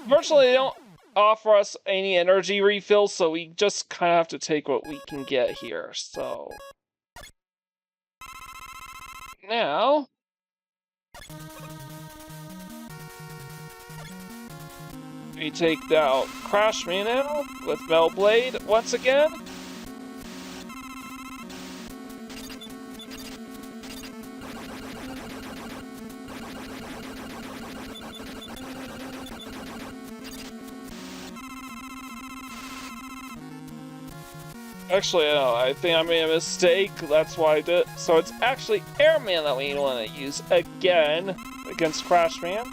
Unfortunately, they don't offer us any energy refills, so we just kind of have to take what we can get here, so... Now... we take out Crash Me now, with Metal Blade once again. Actually, no, I think I made a mistake, that's why I did. So it's actually Airman that we want to use again against Crashman.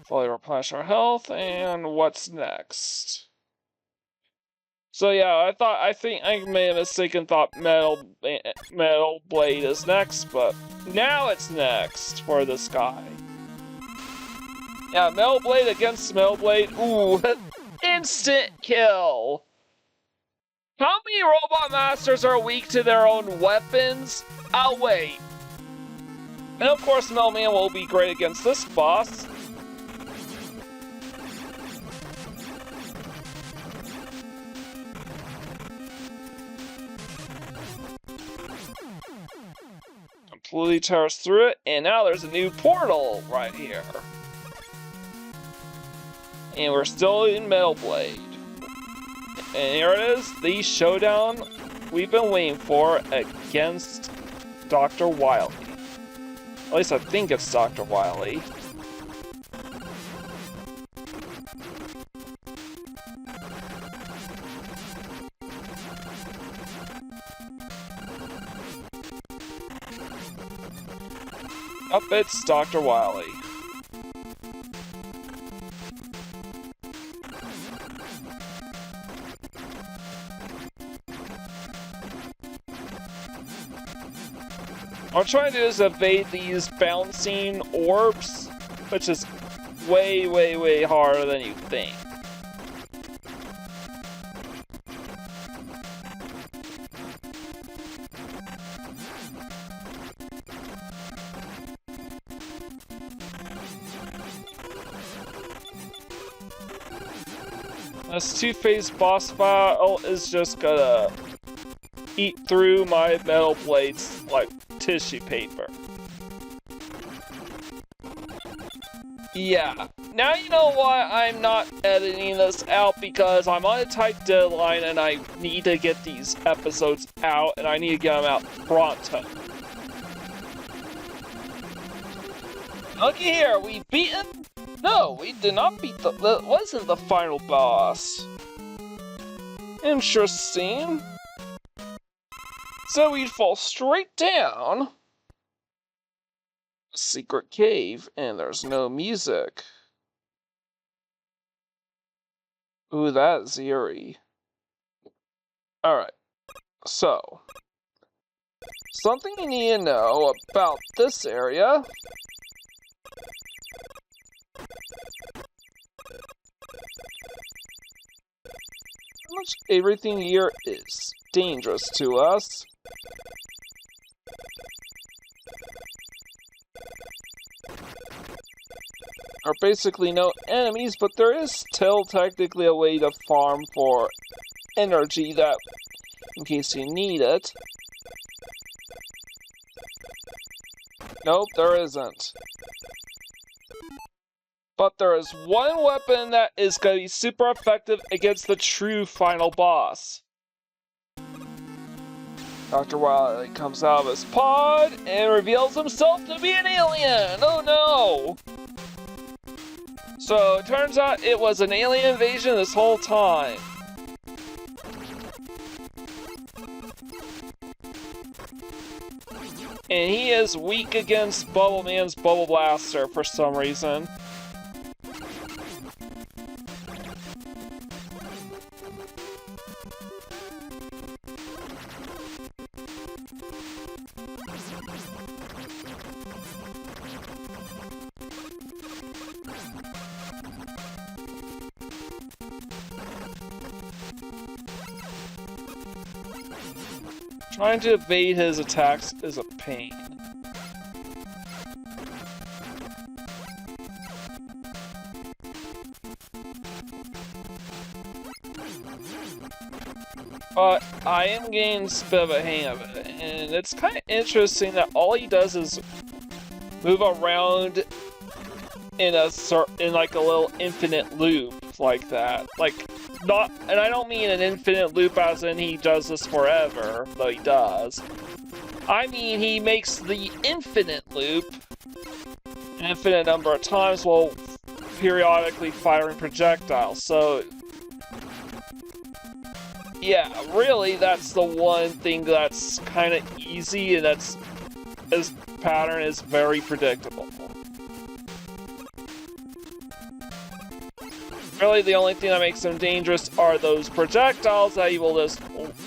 Fully replenish our health, and what's next? So yeah, I think I made a mistake and thought Metal Blade is next, but now it's next for this guy. Yeah, Metal Blade against Metal Blade. Ooh, instant kill! How many Robot Masters are weak to their own weapons? I'll wait. And of course, Metal Man will be great against this boss. Completely tears through it, and now there's a new portal right here. And we're still in Metal Blade. And here it is, the showdown we've been waiting for against Dr. Wily. At least I think it's Dr. Wily. Up it's Dr. Wily. What I'm trying to do is evade these bouncing orbs, which is way, way, way harder than you think. This two-phase boss battle is just gonna eat through my Metal Blades like tissue paper. Yeah. Now you know why I'm not editing this out, because I'm on a tight deadline and I need to get these episodes out, and I need to get them out pronto. Looky here, we beaten? No, we did not beat that wasn't the final boss. Interesting. So we'd fall straight down a secret cave, and there's no music. Ooh, that's eerie. Alright, so something you need to know about this area. Pretty much everything here is dangerous to us. Are basically no enemies, but there is still technically a way to farm for energy that, in case you need it. Nope, there isn't. But there is one weapon that is going to be super effective against the true final boss. Dr. Wily comes out of his pod and reveals himself to be an alien! Oh no! So it turns out it was an alien invasion this whole time. And he is weak against Bubble Man's Bubble Blaster for some reason. Trying to evade his attacks is a pain. But I am getting a bit of a hang of it, and it's kind of interesting that all he does is move around in like a little infinite loop like that. Like, not, and I don't mean an infinite loop as in he does this forever, though he does. I mean he makes the infinite loop an infinite number of times while periodically firing projectiles. So yeah, really that's the one thing that's kind of easy, and that's, his pattern is very predictable. Really, the only thing that makes him dangerous are those projectiles that he will just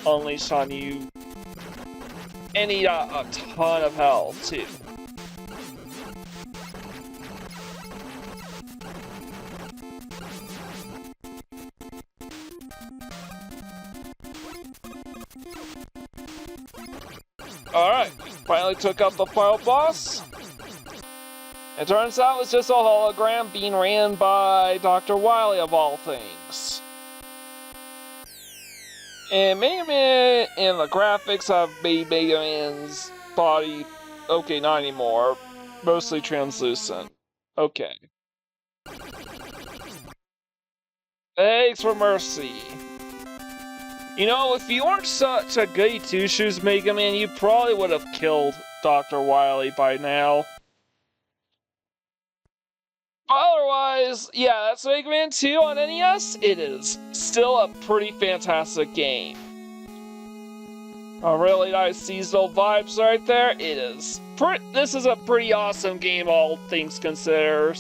unleash on you. And eat a ton of health, too. Alright, finally took out the final boss. It turns out it was just a hologram being ran by Dr. Wily of all things. And Mega Man and the graphics have made Mega Man's body, okay, not anymore, mostly translucent. Okay. Thanks for mercy. You know, if you weren't such a goody two-shoes Mega Man, you probably would have killed Dr. Wily by now. Otherwise, yeah, that's Mega Man 2 on NES. It is still a pretty fantastic game. Really nice seasonal vibes right there. It is. This is a pretty awesome game, all things considered.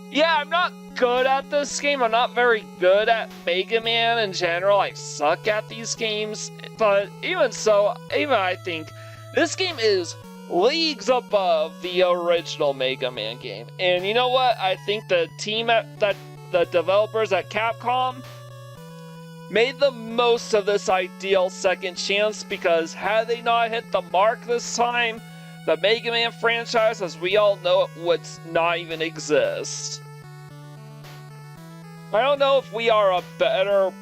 Yeah, I'm not good at this game. I'm not very good at Mega Man in general. I suck at these games. But even so, even I think this game is leagues above the original Mega Man game. And you know what? I think the team the developers at Capcom made the most of this ideal second chance, because had they not hit the mark this time, the Mega Man franchise, as we all know it, would not even exist. I don't know if we are better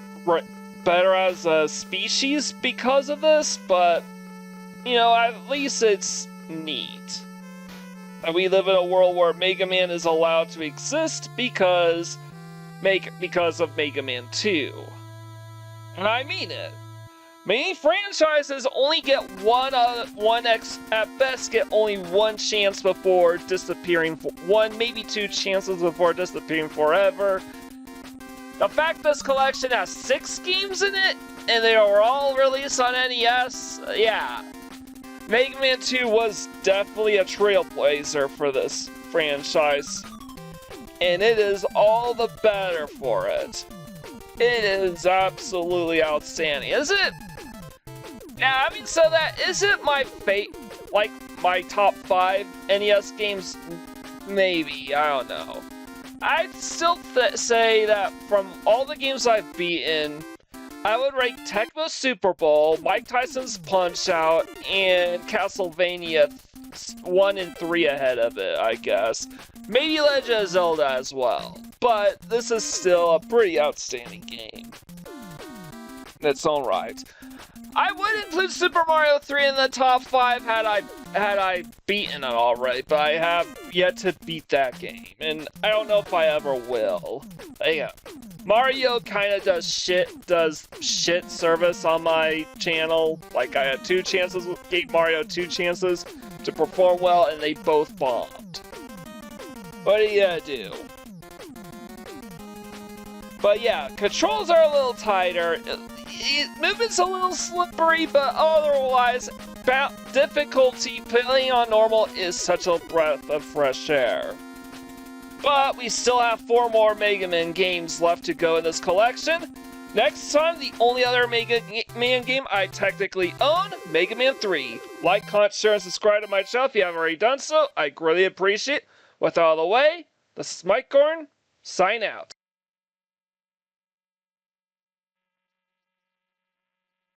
as a species because of this, but you know, at least it's neat. And we live in a world where Mega Man is allowed to exist because of Mega Man 2. And I mean it. Many franchises only get at best get only one chance before disappearing, one, maybe two chances before disappearing forever. The fact this collection has 6 games in it, and they were all released on NES, yeah. Mega Man 2 was definitely a trailblazer for this franchise, and it is all the better for it. It is absolutely outstanding. Is it? Yeah, having said that, is it my my top 5 NES games? Maybe, I don't know. I'd still say that from all the games I've beaten, I would rank Tecmo Super Bowl, Mike Tyson's Punch-Out, and Castlevania 1 and 3 ahead of it, I guess. Maybe Legend of Zelda as well. But this is still a pretty outstanding game. in its own right. I would include Super Mario 3 in the top 5 had I beaten it already, but I have yet to beat that game, and I don't know if I ever will. Yeah, Mario kind of does shit service on my channel. Like, I had gave Mario 2 chances to perform well, and they both bombed. What are you gonna do? But yeah, controls are a little tighter. Movement's a little slippery, but otherwise, difficulty playing on normal is such a breath of fresh air. But we still have 4 more Mega Man games left to go in this collection. Next time, the only other Mega Man game I technically own, Mega Man 3. Like, comment, share, and subscribe to my channel if you haven't already done so. I greatly appreciate it. With all the way, this is Mike Gordon, sign out.